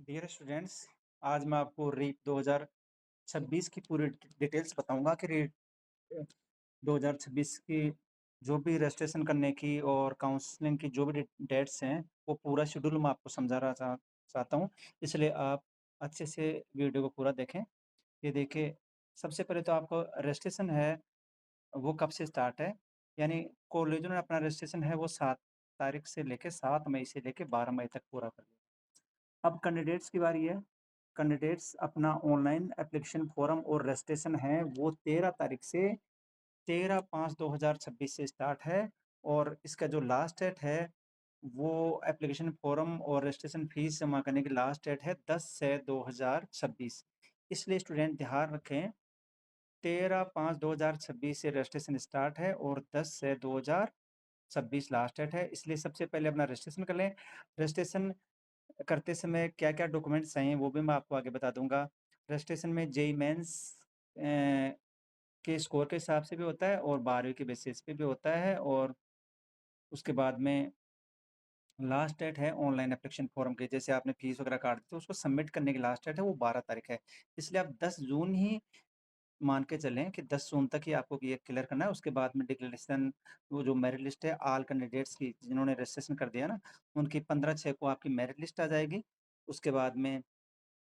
Dear students, आज मैं आपको रीट 2026 की पूरी डिटेल्स बताऊंगा कि रीट 2026 की जो भी रजिस्ट्रेशन करने की और काउंसलिंग की जो भी डेट्स हैं, वो पूरा शेड्यूल मैं आपको समझा रहा चाहता हूँ। इसलिए आप अच्छे से वीडियो को पूरा देखें। ये देखिए, सबसे पहले तो आपको रजिस्ट्रेशन है, वो कब से स्टार्ट है, यानी कॉलेजों ने अपना रजिस्ट्रेशन है वो 7 तारीख से लेके 7 मई से लेके 12 मई तक पूरा कर लिया। अब कैंडिडेट्स की बारी है। कैंडिडेट्स अपना ऑनलाइन एप्लीकेशन फॉर्म और रजिस्ट्रेशन है वो 13 तारीख से 13/5/2026 से स्टार्ट है और इसका जो लास्ट डेट है वो एप्लीकेशन फॉर्म और रजिस्ट्रेशन फीस जमा करने की लास्ट डेट है 10/6/2026। इसलिए स्टूडेंट ध्यान रखें, 13/5/2026 से रजिस्ट्रेशन स्टार्ट है और 10/6/2026 लास्ट डेट है। इसलिए सबसे पहले अपना रजिस्ट्रेशन कर लें। रजिस्ट्रेशन करते समय क्या-क्या डॉक्यूमेंट्स चाहिए वो भी मैं आपको आगे बता दूँगा। रजिस्ट्रेशन में जेईई मेंस के स्कोर के हिसाब से भी होता है और 12वीं के बेसिस पे भी होता है और उसके बाद में लास्ट डेट है ऑनलाइन एप्लीकेशन फॉर्म की। जैसे आपने फीस वगैरह काट दी तो उसको सबमिट करने की लास्ट डेट है वो 12 तारीख है। इसलिए आप 10 जून ही मान के चलें कि 10 जून तक ही आपको ये क्लियर करना है। उसके बाद में डिक्लेरेशन, वो जो मेरिट लिस्ट है ऑल कैंडिडेट्स की जिन्होंने रजिस्ट्रेशन कर दिया ना, उनकी 15/6 को आपकी मेरिट लिस्ट आ जाएगी। उसके बाद में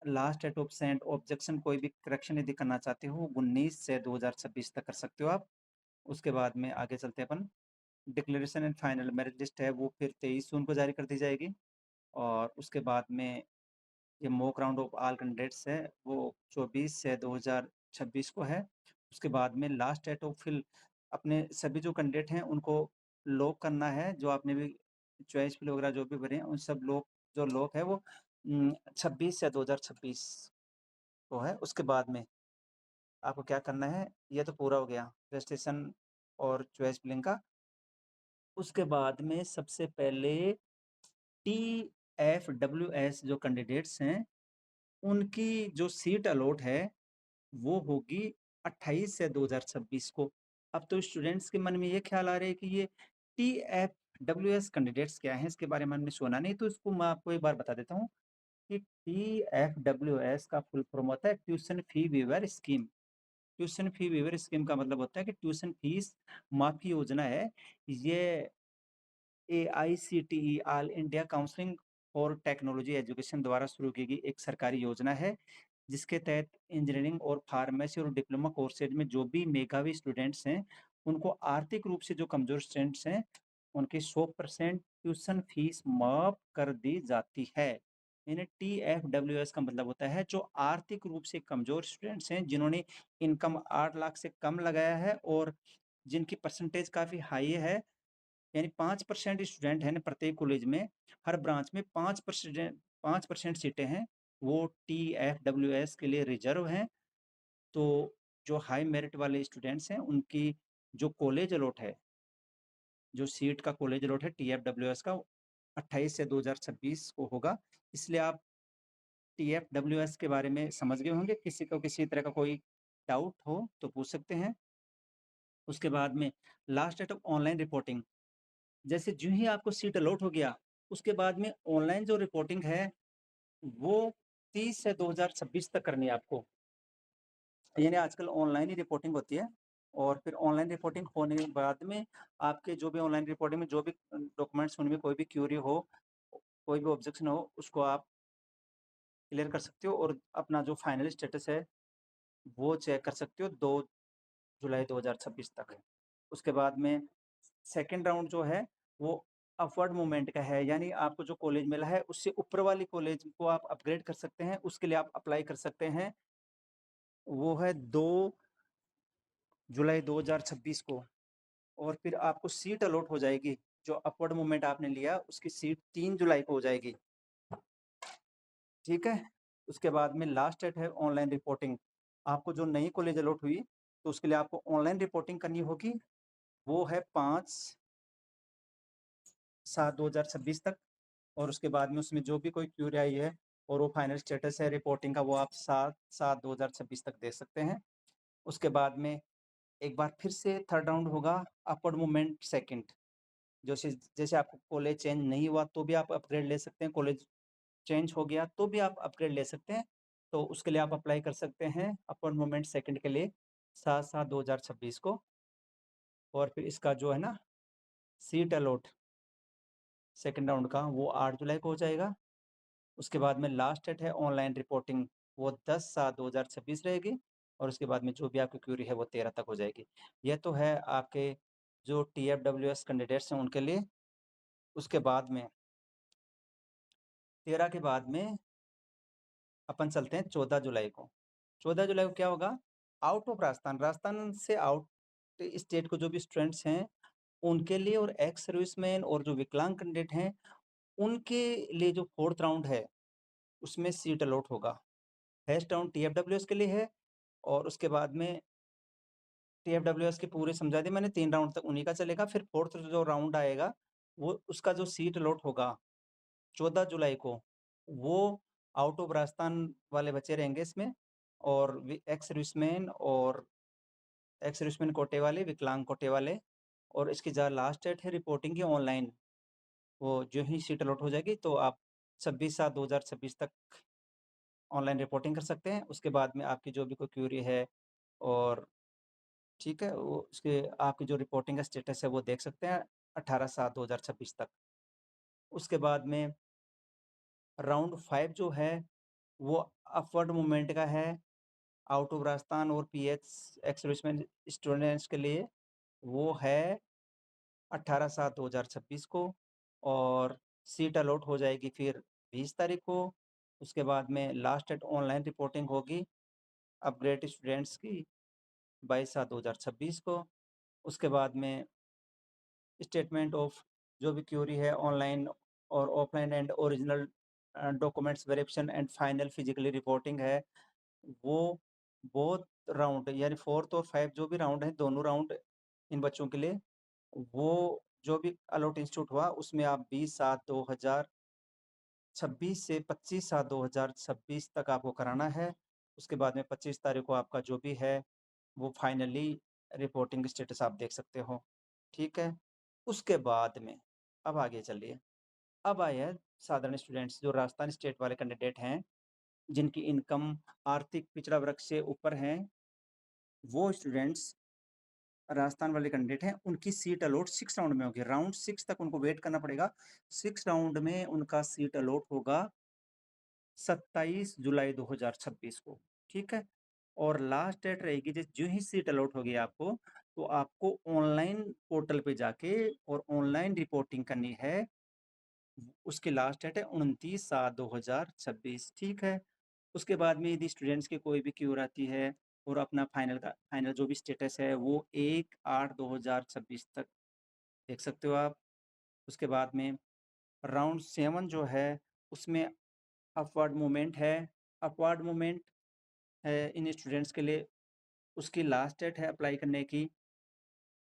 last date of send objection, कोई भी करेक्शन यदि करना चाहते हो 19 से 2026 तक कर सकते हो आप। उसके बाद में आगे चलते हैं अपन। Declaration and final merit list है वो फिर 23 जून को जारी कर दी जाएगी और उसके बाद में ये mock round of all candidates है वो 24 से 2026 को है। उसके बाद में लास्ट डेट ऑफ फिल, अपने सभी जो कैंडिडेट हैं उनको लॉक करना है, जो आपने भी चॉइस फिल वगैरह जो भी भरे हैं उन सब लॉक, जो लॉक है वो 26 से 2026 को है। उसके बाद में आपको क्या करना है, ये तो पूरा हो गया रजिस्ट्रेशन और चॉइस फिलिंग का। उसके बाद में सबसे पहले टीएफडब्ल्यूएस जो कैंडिडेट्स हैं, उनकी जो सीट अलॉट है वो होगी 28 से 2026 को। अब तो स्टूडेंट्स के मन में ये ख्याल आ रहा है कि ये टीएफडब्ल्यूएस कैंडिडेट्स क्या हैं, इसके बारे में हमने सुना नहीं, तो इसको मैं आपको एक बार बता देता हूँ कि टीएफडब्ल्यूएस का फुल फॉर्म होता है tuition fee waiver scheme. Tuition fee waiver scheme का मतलब होता है कि ट्यूशन फीस माफी योजना है। ये AICTE all India counselling for technology education द्वारा शुरू की गई एक सरकारी योजना है, जिसके तहत इंजीनियरिंग और फार्मेसी और डिप्लोमा कोर्सेज में जो भी मेधावी स्टूडेंट्स हैं, उनको आर्थिक रूप से जो कमजोर स्टूडेंट्स हैं, उनकी 100% ट्यूशन फीस माफ कर दी जाती है। यानी टीएफडब्ल्यूएस का मतलब होता है जो आर्थिक रूप से कमजोर स्टूडेंट्स हैं, जिन्होंने इनकम 8 लाख से कम लगाया है और जिनकी परसेंटेज काफ़ी हाई है, यानी 5% स्टूडेंट हैं ना प्रत्येक कॉलेज में, हर ब्रांच में 5% सीटें हैं, वो टीएफडब्ल्यूएस के लिए रिजर्व हैं। तो जो हाई मेरिट वाले स्टूडेंट्स हैं उनकी जो कॉलेज अलॉट है, जो सीट का कॉलेज अलॉट है टीएफडब्ल्यूएस का 28 से 2026 को होगा। इसलिए आप टीएफडब्ल्यूएस के बारे में समझ गए होंगे। किसी को किसी तरह का कोई डाउट हो तो पूछ सकते हैं। उसके बाद में last date of online reporting, जैसे जो ही आपको सीट अलॉट हो गया, उसके बाद में ऑनलाइन जो रिपोर्टिंग है, वो 30 से 2026 तक करनी है आपको। यानी आजकल ऑनलाइन ही रिपोर्टिंग होती है और फिर ऑनलाइन रिपोर्टिंग होने के बाद में आपके जो भी ऑनलाइन रिपोर्टिंग में जो भी डॉक्यूमेंट्स, उनमें कोई भी क्यूरी हो, कोई भी ऑब्जेक्शन हो, उसको आप क्लियर कर सकते हो और अपना जो फाइनल स्टेटस है, वो चेक कर सकते हो 2 जुलाई 2026 तक। उसके बाद में सेकंड राउंड जो है वो अपवर्ड मूवमेंट का है, यानी आपको जो कॉलेज मिला है उससे ऊपर वाली कॉलेज को आप अपग्रेड कर सकते हैं, उसके लिए आप अप्लाई कर सकते हैं। वो है 2 जुलाई 2026 को और फिर आपको सीट अलॉट हो जाएगी। जो अपवर्ड मूवमेंट आपने लिया उसकी सीट 3 जुलाई को हो जाएगी। ठीक है? उसके बाद में लास्ट डेट है ऑनलाइन रिपोर्टिंग। आपको जो नई कॉलेज अलॉट हुई तो उसके लिए आपको ऑनलाइन रिपोर्टिंग करनी होगी। वो है 5/7/2026 तक और उसके बाद में उसमें जो भी कोई क्यूरी आई है और वो फाइनल स्टेटस है रिपोर्टिंग का, वो आप 7/7/2026 तक दे सकते हैं। उसके बाद में एक बार फिर से थर्ड राउंड होगा अपवर्ड मूवमेंट सेकंड। जैसे जैसे आपको कॉलेज चेंज नहीं हुआ तो भी आप अपग्रेड ले सकते हैं कॉलेज चेंज हो गया तो भी आप अपग्रेड ले सकते हैं। तो उसके लिए आप अप्लाई कर सकते हैं अपॉन मोमेंट सेकंड के लिए 7/7/2026 को। और फिर इसका जो है ना सीट अलॉट सेकंड राउंड का वो 8 जुलाई को हो जाएगा। उसके बाद में लास्ट डेट है ऑनलाइन रिपोर्टिंग, वो 10/7/2026 रहेगी। और उसके बाद में जो भी आपकी क्यूरी है वो 13 तक हो जाएगी। यह तो है आपके जो TFWS कैंडिडेट्स हैं उनके लिए। उसके बाद में 13 के बाद में अपन चलते हैं 14 जुलाई को। 14 जुलाई को क्या होगा? आउट ऑफ राजस्थान, राजस्थान से आउट स्टेट को जो भी स्टूडेंट्स हैं, उनके लिए और एक्स सर्विसमैन और जो विकलांग कैंडिडेट हैं, उनके लिए जो 4th राउंड है, उसमें सीट अलॉट होगा। फर्स्ट राउंड TFWS के लिए है और उसके बाद में TFWS के पूरे समझा दिए मैंने, 3 राउंड तक उन्हीं का चलेगा। फिर 4th जो राउंड आएगा, वो उसका जो सीट अलॉट होगा 14 जुलाई को, वो आउट ऑफ राजस्थान वाले बच्चे रहेंगे इसमें। और एक्स सर्विसमैन और एक्स सर्विसमैन कोटे वाले, विकलांग कोटे वाले। और इसकी जहाँ लास्ट डेट है रिपोर्टिंग की ऑनलाइन, वो जो ही सीट अलॉट हो जाएगी तो आप 26/7/2026 तक ऑनलाइन रिपोर्टिंग कर सकते हैं। उसके बाद में आपकी जो भी कोई क्यूरी है और ठीक है, वो उसके आपकी जो रिपोर्टिंग का स्टेटस है वो देख सकते हैं 18/7/2026 तक। उसके बाद में राउंड 5 जो है वो अपवर्ड मूवमेंट का है, आउट ऑफ राजस्थान और पीएच एक्स सर्विसमैन स्टूडेंट्स के लिए। वो है 18/7/2026 को। और सीट अलॉट हो जाएगी फिर 20 तारीख को। उसके बाद में लास्ट डेट ऑनलाइन रिपोर्टिंग होगी अपग्रेड स्टूडेंट्स की 22/7/2026 को। उसके बाद में स्टेटमेंट ऑफ जो भी क्यूरी है ऑनलाइन और offline and original documents verification and final physically reporting है, वो बोथ राउंड यानी 4th और 5 जो भी राउंड है, दोनों राउंड इन बच्चों के लिए, वो जो भी अलॉट इंस्टीट्यूट हुआ उसमें आप 20/7/2026 से 25/7/2026 तक आपको कराना है। उसके बाद में 25 तारीख को आपका जो भी है वो फाइनली रिपोर्टिंग स्टेटस आप देख सकते हो। ठीक है? उसके बाद में अब आगे चलिए। अब आए हैं साधारण स्टूडेंट्स जो राजस्थान स्टेट वाले कैंडिडेट हैं, जिनकी इनकम आर्थिक पिछड़ा वर्ग से ऊपर हैं, वो स्टूडेंट्स राजस्थान वाले कैंडिडेट हैं, उनकी सीट अलॉट 6 राउंड में होगी। राउंड 6 तक उनको वेट करना पड़ेगा। 6 राउंड में उनका सीट अलॉट होगा 27 जुलाई 2026 को। ठीक है? और लास्ट डेट रहेगी जो ही सीट अलॉट होगी आपको, तो आपको ऑनलाइन पोर्टल पे जाके और ऑनलाइन रिपोर्टिंग करनी है। उसकी लास्ट डेट है 29/7/2026। ठीक है? उसके बाद में यदि स्टूडेंट्स की कोई भी क्यूर आती है और अपना फाइनल जो भी स्टेटस है वो 1/8/2026 तक देख सकते हो आप। उसके बाद में राउंड 7 जो है उसमें अपवर्ड मूवमेंट है। अपवर्ड मूवमेंट है इन स्टूडेंट्स के लिए, उसकी लास्ट डेट है अप्लाई करने की,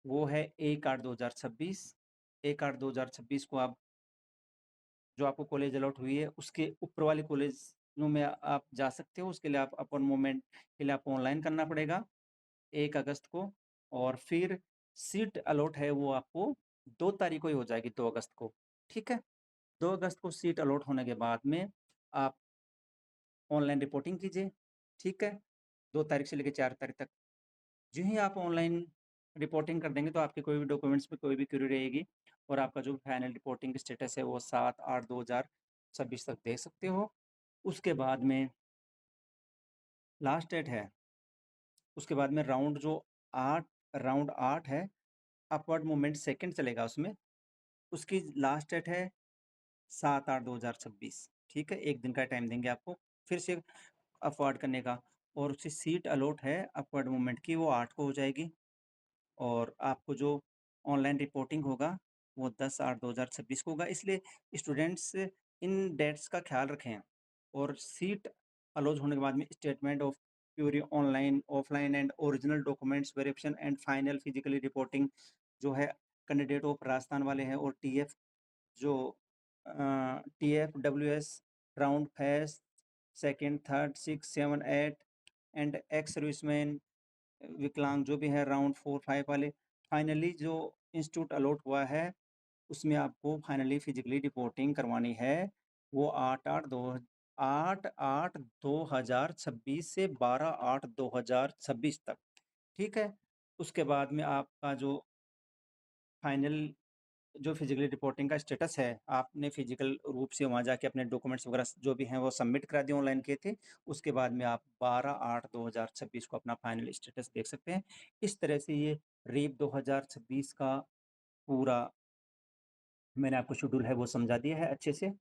वो है 1/8/2026। 1/8/2026 को आप जो आपको कॉलेज अलॉट हुई है उसके ऊपर वाले कॉलेजों में आप जा सकते हो। उसके लिए आप अपन मूवमेंट के लिए आपको ऑनलाइन करना पड़ेगा 1 अगस्त को। और फिर सीट अलॉट है वो आपको 2 तारीख को ही हो जाएगी, 2 अगस्त को। ठीक है? 2 अगस्त को सीट अलॉट होने के बाद में आप ऑनलाइन रिपोर्टिंग कीजिए। ठीक है? 2 तारीख से लेके 4 तारीख तक। जो ही आप ऑनलाइन रिपोर्टिंग कर देंगे तो आपके कोई भी डॉक्यूमेंट्स में कोई भी क्वेरी रहेगी और आपका जो फाइनल रिपोर्टिंग स्टेटस है वो 7/8/2026 तक देख सकते हो। उसके बाद में लास्ट डेट है, उसके बाद में राउंड 8 है, अपवर्ड मूवमेंट सेकंड चलेगा उसमें। उसकी लास्ट डेट है 7/8/2026। ठीक है? 1 दिन का टाइम देंगे आपको फिर से अपवर्ड करने का। और उसकी सीट अलॉट है अपवर्ड मूवमेंट की, वो 8 को हो जाएगी। और आपको जो ऑनलाइन रिपोर्टिंग होगा वो 10/8/2026 को होगा। इसलिए स्टूडेंट्स इन डेट्स का ख्याल रखें। और सीट अलॉट होने के बाद में statement of puree online offline and original documents verification and final physically reporting जो है कैंडिडेट ऑफ राजस्थान वाले हैं और टीएफ जो TFWS round first second third 6 7 8 and ex serviceman विकलांग जो भी है राउंड 4 5 वाले, फाइनली जो इंस्टीट्यूट अलॉट हुआ है उसमें आपको फाइनली फिजिकली रिपोर्टिंग करवानी है वो 8/8/2026 से 12/8/2026 तक, ठीक है? उसके बाद में आपका जो फाइनल जो फिजिकली रिपोर्टिंग का स्टेटस है, आपने फिजिकल रूप से वहाँ जाके अपने डॉक्यूमेंट्स वगैरह जो भी हैं वो सबमिट करा दिए, ऑनलाइन किए थे। उसके बाद में आप 12/8/2026 को अपना फाइनल स्टेटस देख सकते हैं। इस तरह से ये रीप 2026 का पूरा मैंने आपको शेड्यूल है वो समझा दिया है अच्छे से।